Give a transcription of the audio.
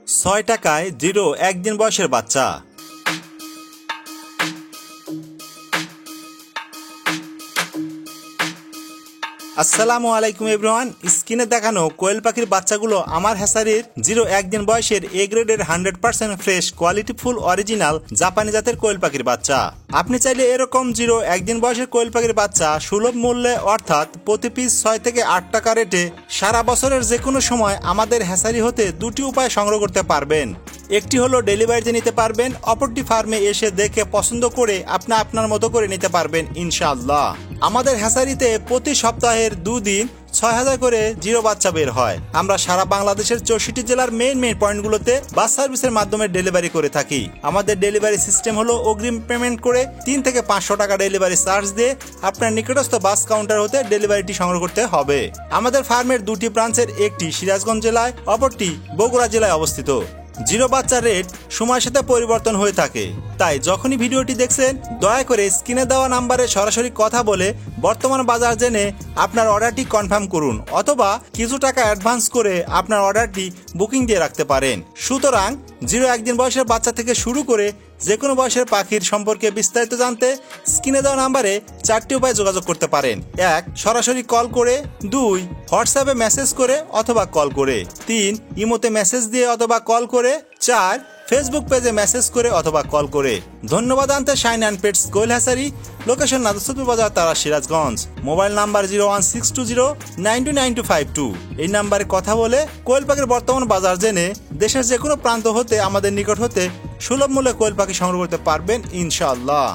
6 টাকায় জিরো একদিন বয়সের বাচ্চা। আসসালামু আলাইকুম এভরিওয়ান। স্ক্রিনে দেখানো কোয়েল পাখির বাচ্চাগুলো আমার হ্যাসারির জিরো একদিন বয়সের এ গ্রেডের 100% ফ্রেশ কোয়ালিটি ফুল অরিজিনাল জাপানি জাতের কোয়েল পাখির বাচ্চা। আপনি চাইলে এরকম জিরো একদিন বয়সের কোয়েল পাখির বাচ্চা সুলভ মূল্যে অর্থাৎ প্রতি পিস 6 থেকে 8 টাকা রেটে সারা বছরের যে কোনো সময় আমাদের হ্যাসারি হতে দুটি উপায় সংগ্রহ করতে পারবেন। একটি হলো ডেলিভারিতে নিতে পারবেন, অপরটি ফার্মে এসে দেখে পছন্দ করে আপনি আপনার মতো করে নিতে পারবেন ইনশাআল্লাহ। আমাদের হ্যাসারিতে প্রতি সপ্তাহের 2 দিন 6000 করে জিরো বাচ্চা বের হয়। আমরা সারা বাংলাদেশের 64 জেলার মেইন পয়েন্টগুলোতে বাস সার্ভিসের মাধ্যমে ডেলিভারি করে থাকি। আমাদের ডেলিভারি সিস্টেম হলো অগ্রিম পেমেন্ট করে 3 থেকে 500 টাকা ডেলিভারি চার্জ দিয়ে আপনার নিকটস্থ বাস কাউন্টার হতে ডেলিভারিটি সংগ্রহ করতে হবে। আমাদের ফার্মের 2টি ব্রাঞ্চের একটি সিরাজগঞ্জ জেলায়, অপরটি বগুড়া জেলায় অবস্থিত। জিরো বাচ্চার রেট সময়ের সাথে পরিবর্তন হয়ে থাকে, তাই যখনই ভিডিওটি দেখছেন দয়া করে স্ক্রিনে দেওয়া নাম্বারে সরাসরি কথা বলে বর্তমান বাজার জেনে আপনার অর্ডারটি কনফার্ম করুন, অথবা কিছু টাকা অ্যাডভান্স করে আপনার অর্ডারটি বুকিং দিয়ে রাখতে পারেন। সুতরাং জিরো একদিন বয়সের বাচ্চা থেকে শুরু করে যে কোনো বয়সের পাখির সম্পর্কে বিস্তারিত জানতে স্ক্রিনে দেওয়া নাম্বারে 4টি উপায়ে যোগাযোগ করতে পারেন। 1. সরাসরি কল করে, 2. হোয়াটসঅ্যাপে মেসেজ করে অথবা কল করে, 3. ইমোতে মেসেজ দিয়ে অথবা কল করে, 4. ফেসবুক পেজে মেসেজ করে অথবা কল করে। ধন্যবাদ আনতে শাইন অ্যান্ড পেটস কোয়েল হ্যাসারি, লোকেশন নাদুসুদপুর বাজার, তারা সিরাজগঞ্জ। Mobile number 01620929252। এই নাম্বারে কথা বলে কোয়েল পাখির বর্তমান বাজার জেনে দেশের যে কোনো প্রান্ত হতে আমাদের নিকট হতে সুলভ মূল্যে কোয়েল পাখি সংগ্রহ করতে পারবেন ইনশাআল্লাহ।